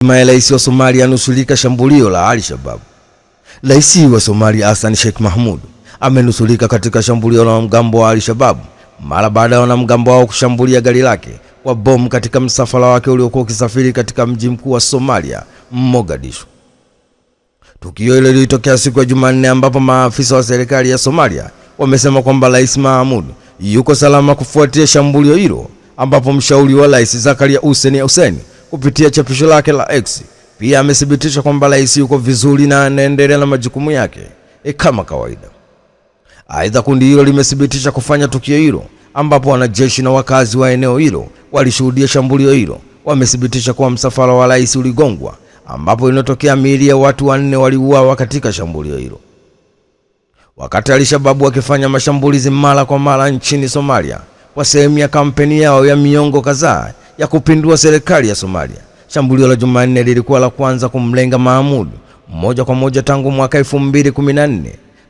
Rais wa Somalia anusurika shambulio la Al-Shabaab. Rais wa Somalia Hassan Sheikh Mohamud amenusurika katika shambulio la wanamgambo wa Al-Shabaab mara baada ya wanamgambo wao kushambulia gari lake kwa bomu katika msafara wake uliokuwa ukisafiri katika mji mkuu wa Somalia, Mogadishu. Tukio hilo lilitokea siku ya Jumanne ambapo maafisa wa serikali ya Somalia wamesema kwamba Rais Mohamud yuko salama kufuatia shambulio hilo, ambapo mshauri wa Rais Zakaria Hussein kupitia chapisho lake la X pia amethibitisha kwamba rais yuko vizuri na anaendelea na majukumu yake kama kawaida. Aidha, kundi hilo limethibitisha kufanya tukio hilo, ambapo wanajeshi na wakazi wa eneo hilo walishuhudia shambulio hilo wamethibitisha kuwa msafara wa rais uligongwa, ambapo inatokea miili ya watu 4 waliuawa katika shambulio hilo. Wakati Al-Shabaab wakifanya mashambulizi mara kwa mara nchini Somalia kwa sehemu ya kampeni yao ya miongo kadhaa ya kupindua serikali ya Somalia, shambulio la Jumanne lilikuwa la kwanza kumlenga Mohamud moja kwa moja tangu mwaka 2014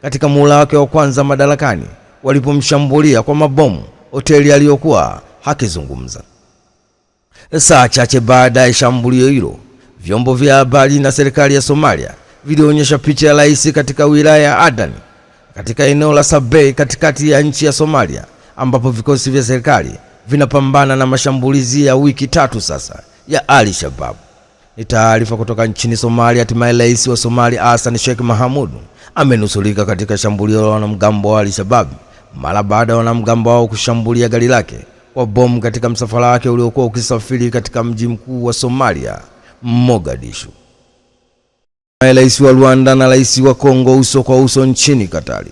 katika muhula wake wa kwanza madarakani, walipomshambulia kwa mabomu hoteli aliyokuwa hakizungumza. Saa chache baada ya shambulio hilo, vyombo vya habari na serikali ya Somalia vilionyesha picha ya rais katika wilaya ya Adan katika eneo la Sabay katikati ya nchi ya Somalia, ambapo vikosi vya serikali vinapambana na mashambulizi ya wiki 3 sasa ya Al-Shabaab. Ni taarifa kutoka nchini Somalia. Hatimaye rais wa Somalia Hassan Sheikh Mohamud amenusurika katika shambulio la wanamgambo wa Al-Shabaab mara baada ya wanamgambo wao kushambulia gari lake kwa bomu katika msafara wake uliokuwa ukisafiri katika mji mkuu wa Somalia, Mogadishu. Rais wa Rwanda na rais wa Kongo uso kwa uso nchini Katari.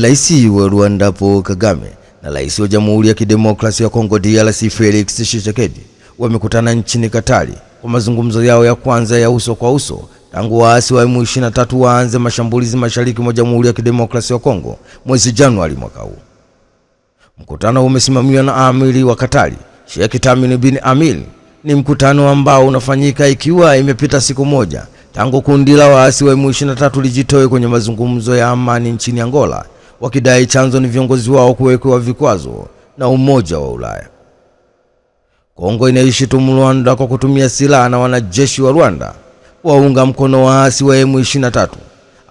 Rais wa Rwanda Paul Kagame na rais wa Jamhuri ya Kidemokrasia ya Kongo DRC Felix Tshisekedi wamekutana nchini Katari kwa mazungumzo yao ya kwanza ya uso kwa uso tangu waasi wa M23 waanze mashambulizi mashariki mwa Jamhuri ya Kidemokrasia ya Kongo mwezi Januari mwaka huu. Mkutano umesimamiwa na Amiri wa Katari, Sheikh Tamim bin Amir. Ni mkutano ambao unafanyika ikiwa imepita siku moja tangu kundi la waasi wa M23 lijitoe kwenye mazungumzo ya amani nchini Angola, wakidai chanzo ni viongozi wao kuwekewa vikwazo na Umoja wa Ulaya. Kongo inaishutumu Rwanda kwa kutumia silaha na wanajeshi wa Rwanda waunga mkono waasi wa M23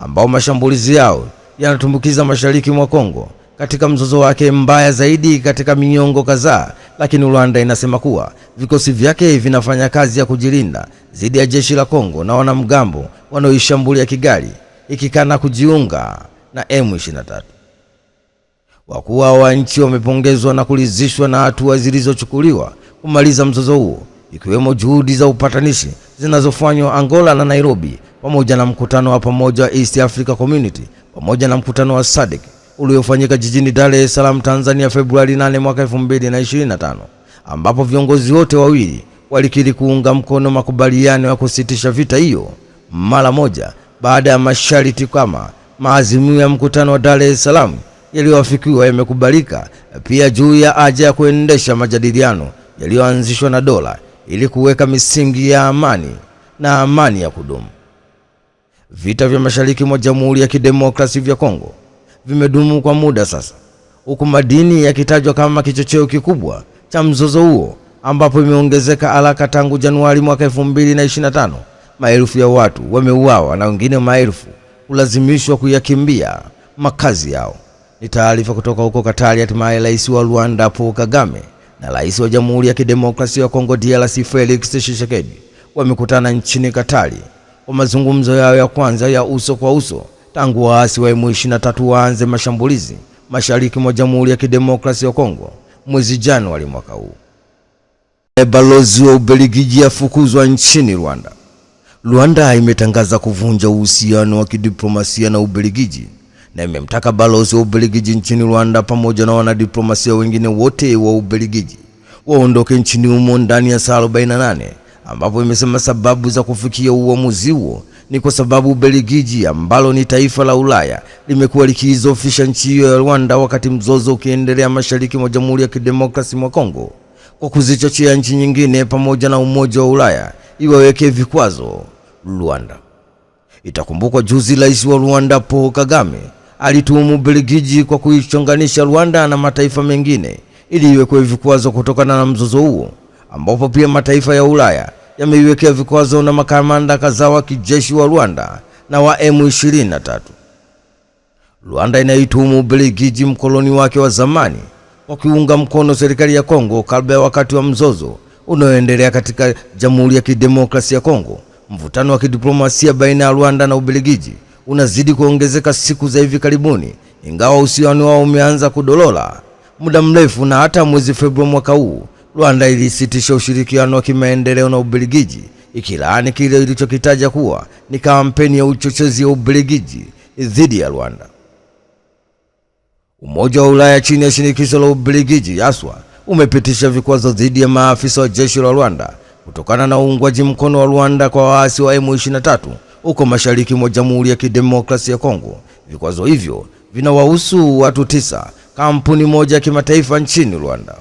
ambao mashambulizi yao yanatumbukiza mashariki mwa Kongo katika mzozo wake mbaya zaidi katika miongo kadhaa, lakini Rwanda inasema kuwa vikosi vyake vinafanya kazi ya kujilinda dhidi ya jeshi la Kongo na wanamgambo wanaoishambulia Kigali, ikikana kujiunga na M23. Wakuu wa nchi wamepongezwa na kuridhishwa na hatua zilizochukuliwa kumaliza mzozo huo, ikiwemo juhudi za upatanishi zinazofanywa Angola na Nairobi, pamoja na mkutano wa pamoja wa East Africa Community, pamoja na mkutano wa SADC uliofanyika jijini Dar es Salaam, Tanzania Februari 8 mwaka 2025, ambapo viongozi wote wawili walikiri kuunga mkono makubaliano ya kusitisha vita hiyo mara moja baada ya masharti kama maazimio ya mkutano wa Dar es Salaam yaliyoafikiwa yamekubalika, pia juu ya haja ya kuendesha majadiliano yaliyoanzishwa na dola ili kuweka misingi ya amani ya kudumu. Vita vya mashariki mwa Jamhuri ya Kidemokrasia ya Kongo vimedumu kwa muda sasa, huku madini yakitajwa kama kichocheo kikubwa cha mzozo huo, ambapo imeongezeka haraka tangu Januari mwaka 2025. Maelfu ya watu wameuawa na wengine maelfu kulazimishwa kuyakimbia makazi yao. Ni taarifa kutoka huko Katari. Hatimaye rais wa Rwanda Paul Kagame na rais wa Jamhuri ya Kidemokrasia ya Kongo DRC Felix Tshisekedi wamekutana nchini Katari kwa mazungumzo yao ya kwanza ya uso kwa uso tangu waasi wa M23 waanze mashambulizi mashariki mwa Jamhuri ya Kidemokrasia ya Kongo mwezi Januari mwaka huu. Balozi wa Ubelgiji afukuzwa nchini Rwanda. Rwanda imetangaza kuvunja uhusiano wa kidiplomasia na Ubelgiji na imemtaka balozi wa Ubelgiji nchini Rwanda pamoja na wanadiplomasia wengine wote wa Ubelgiji waondoke nchini humo ndani ya saa 48, ambapo imesema sababu za kufikia uamuzi huo ni kwa sababu Ubelgiji, ambalo ni taifa la Ulaya, limekuwa likiizofisha nchi hiyo ya Rwanda wakati mzozo ukiendelea mashariki mwa Jamhuri ya Kidemokrasia ya Kongo, kwa kuzichochea nchi nyingine pamoja na Umoja wa Ulaya iwaweke vikwazo Rwanda. Itakumbukwa juzi rais wa Rwanda Paul Kagame alituhumu Ubelgiji kwa kuichonganisha Rwanda na mataifa mengine ili iwekwe vikwazo kutokana na mzozo huo, ambapo pia mataifa ya Ulaya yameiwekea vikwazo na makamanda kadhaa wa kijeshi wa Rwanda na wa M23. Rwanda inaituhumu Ubelgiji, mkoloni wake wa zamani, kwa kuunga mkono serikali ya Kongo kabla wakati wa mzozo unaoendelea katika Jamhuri ya Kidemokrasia ya Kongo. Mvutano wa kidiplomasia baina ya Rwanda na Ubelgiji unazidi kuongezeka siku za hivi karibuni, ingawa uhusiano wao umeanza kudolola muda mrefu, na hata mwezi Februari mwaka huu Rwanda ilisitisha ushirikiano wa kimaendeleo na Ubelgiji, ikilaani kile ilichokitaja kuwa ni kampeni ya uchochezi ya Ubelgiji dhidi ya Rwanda. Umoja wa Ulaya chini ya shinikizo la Ubelgiji haswa umepitisha vikwazo dhidi ya maafisa wa jeshi la Rwanda kutokana na uungwaji mkono wa Rwanda kwa waasi wa M23 huko mashariki mwa Jamhuri ya Kidemokrasia ya Kongo. Vikwazo hivyo vinawahusu watu 9, kampuni moja ya kimataifa nchini Rwanda.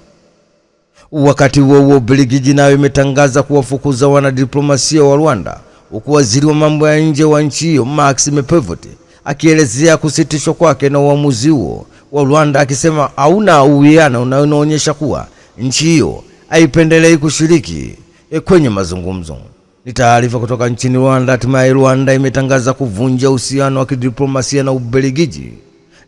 Wakati huo Ubelgiji nayo imetangaza kuwafukuza wanadiplomasia wa Rwanda, huku waziri wa mambo ya nje wa nchi hiyo Maxime Prévost akielezea kusitishwa kwake na uamuzi huo wa Rwanda, akisema hauna uwiano unaoonyesha kuwa nchi hiyo haipendelei kushiriki kwenye mazungumzo. Ni taarifa kutoka nchini Rwanda. Hatimaye Rwanda imetangaza kuvunja uhusiano wa kidiplomasia na Ubelgiji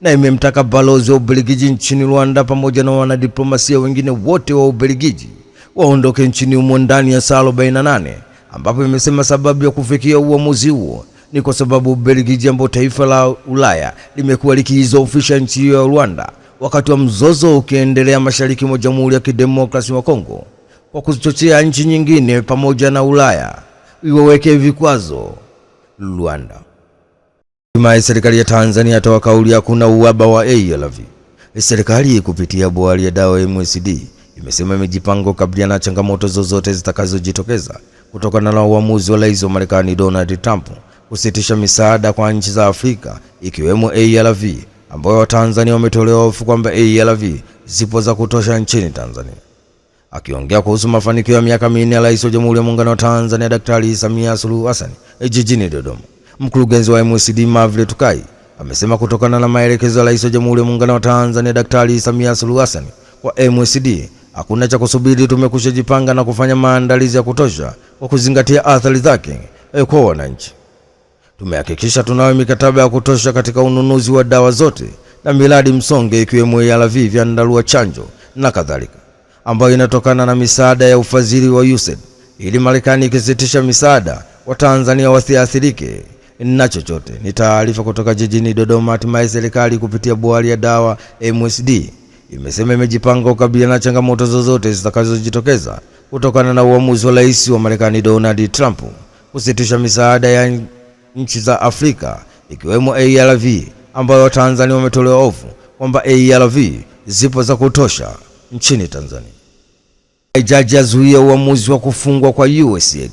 na imemtaka balozi wa Ubelgiji nchini Rwanda pamoja na wanadiplomasia wengine wote wa Ubelgiji waondoke nchini humo ndani ya saa 48, ambapo imesema sababu ya kufikia uamuzi huo ni kwa sababu Ubelgiji, ambapo taifa la Ulaya limekuwa likiizofisha nchi hiyo ya Rwanda wakati wa mzozo ukiendelea mashariki mwa Jamhuri ya Kidemokrasia ya Kongo, kwa kuchochea nchi nyingine pamoja na Ulaya iwaweke vikwazo Rwanda. Hatimaye serikali ya Tanzania atoa kauli ya kuna uhaba wa ARV. Serikali kupitia bohari ya dawa MSD imesema imejipanga kukabiliana na changamoto zozote zitakazojitokeza kutokana na uamuzi wa Rais wa Marekani Donald Trump kusitisha misaada kwa nchi za Afrika ikiwemo ARV, ambayo Watanzania wametolewa hofu kwamba ARV zipo za kutosha nchini Tanzania. Akiongea kuhusu mafanikio ya miaka 4 ya Rais wa Jamhuri ya Muungano wa Tanzania Daktari Samia Suluhu Hassan jijini Dodoma, mkurugenzi wa MSD Mavle Tukai amesema kutokana na maelekezo ya Rais wa Jamhuri ya Muungano wa Tanzania Daktari Samia Suluhu Hassan kwa MSD hakuna cha kusubiri, tumekushajipanga na kufanya maandalizi ya kutosha kwa kuzingatia athari zake kwa wananchi. Tumehakikisha tunayo mikataba ya kutosha katika ununuzi wa dawa zote na miradi msonge ikiwemo ARV, vyandarua, chanjo na kadhalika, ambayo inatokana na misaada ya ufadhili wa USAID, ili Marekani ikisitisha misaada wa Tanzania wasiathirike na chochote. Ni taarifa kutoka jijini Dodoma. Hatimaye serikali kupitia bohari ya dawa MSD imesema imejipanga kukabiliana na changamoto zozote zitakazojitokeza kutokana na uamuzi wa Rais wa Marekani Donald Trump kusitisha misaada ya nchi za Afrika ikiwemo ARV, ambayo Tanzania wametolewa hofu kwamba ARV zipo za kutosha nchini Tanzania. Jaji azuia uamuzi wa kufungwa kwa USAID.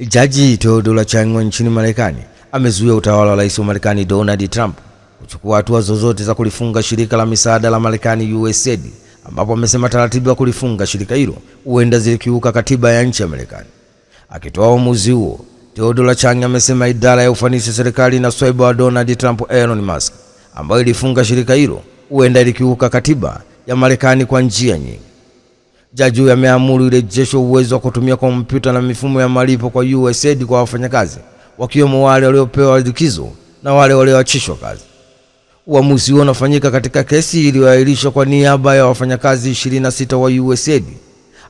Jaji Theodore Changwa nchini Marekani amezuia utawala wa Rais wa Marekani Donald Trump kuchukua hatua zozote za kulifunga shirika la misaada la Marekani USAID, ambapo amesema taratibu za kulifunga shirika hilo huenda zilikiuka katiba ya nchi ya Marekani. Akitoa uamuzi huo, Theodore Changwa amesema idara ya ufanisi serikali na swaiba wa Donald Trump Elon Musk, ambayo ilifunga shirika hilo, huenda ilikiuka katiba ya Marekani kwa njia nyingi. Jaji huyo ameamuru irejesho uwezo wa kutumia kompyuta na mifumo ya malipo kwa USAID kwa wafanyakazi, wakiwemo wale waliopewa likizo na wale walioachishwa kazi. Uamuzi huo unafanyika katika kesi iliyoahirishwa kwa niaba ya wafanyakazi 26 wa USAID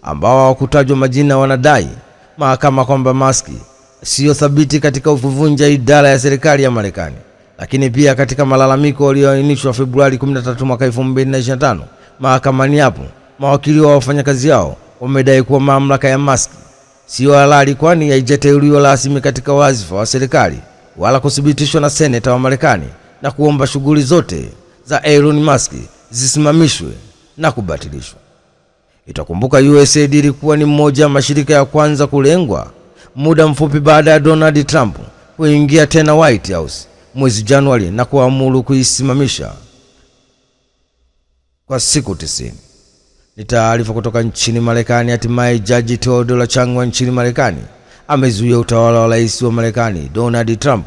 ambao hawakutajwa majina. Wanadai mahakama kwamba Musk sio thabiti katika kuvunja idara ya serikali ya Marekani, lakini pia katika malalamiko yaliyoainishwa Februari 13 mwaka 2025 mahakamani hapo, mawakili wa wafanyakazi hao wamedai kuwa mamlaka ya Musk sio halali, kwani haijateuliwa rasmi katika wadhifa wa serikali wala kuthibitishwa na seneta wa Marekani, na kuomba shughuli zote za Elon Musk zisimamishwe na kubatilishwa. Itakumbuka USAID ilikuwa ni mmoja wa mashirika ya kwanza kulengwa muda mfupi baada ya Donald Trump kuingia tena White House mwezi Januari na kuamuru kuisimamisha kwa siku 90. Ni taarifa kutoka nchini Marekani. Hatimaye Jaji Theodore Changwa nchini Marekani amezuia utawala wa Rais wa Marekani Donald Trump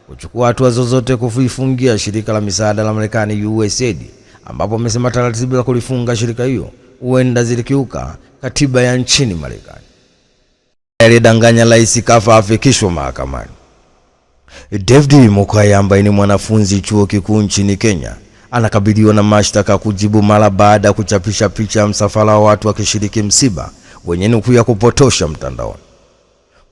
kuchukua hatua zozote kuifungia shirika la misaada la Marekani USAID, ambapo amesema taratibu za kulifunga shirika hiyo huenda zilikiuka katiba ya nchini Marekani. aliyedanganya rais kafa afikishwa mahakamani. David Mukaya ambaye ni mwanafunzi chuo kikuu nchini Kenya anakabiliwa na mashtaka kujibu mara baada ya kuchapisha picha ya msafara wa watu wakishiriki msiba wenye nukuu ya kupotosha mtandaoni.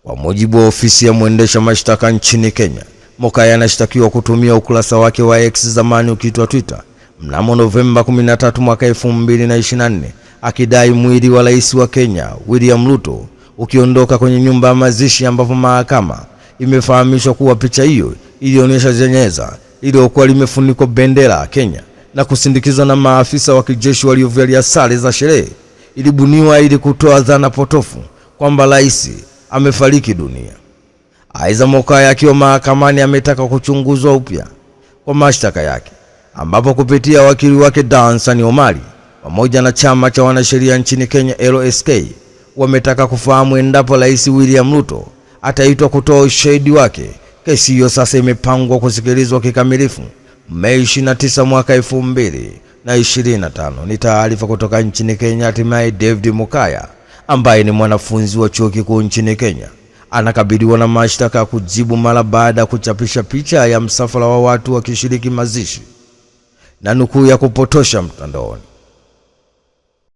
Kwa mujibu wa ofisi ya mwendesha mashtaka nchini Kenya, Mukaya anashtakiwa kutumia ukurasa wake wa X zamani ukiitwa Twitter mnamo Novemba 13 mwaka 2024 akidai mwili wa rais wa Kenya William Ruto ukiondoka kwenye nyumba ya mazishi, ambapo mahakama imefahamishwa kuwa picha hiyo ilionyesha jeneza iliyokuwa limefunikwa bendera ya Kenya na kusindikizwa na maafisa wa kijeshi waliovalia sare za sherehe ilibuniwa ili kutoa dhana potofu kwamba rais amefariki dunia. Aidha, Mukaya akiwa mahakamani ametaka kuchunguzwa upya kwa mashtaka yake, ambapo kupitia wakili wake Dansan Omari pamoja na chama cha wanasheria nchini Kenya LSK wametaka kufahamu endapo rais William Ruto ataitwa kutoa ushahidi wake. Kesi hiyo sasa imepangwa kusikilizwa kikamilifu Mei 29 mwaka 2025. Ni taarifa kutoka nchini Kenya. Hatimaye David Mukaya ambaye ni mwanafunzi wa chuo kikuu nchini Kenya anakabiliwa na mashtaka ya kujibu mara baada ya kuchapisha picha ya msafara wa watu wakishiriki mazishi na nukuu ya kupotosha mtandaoni.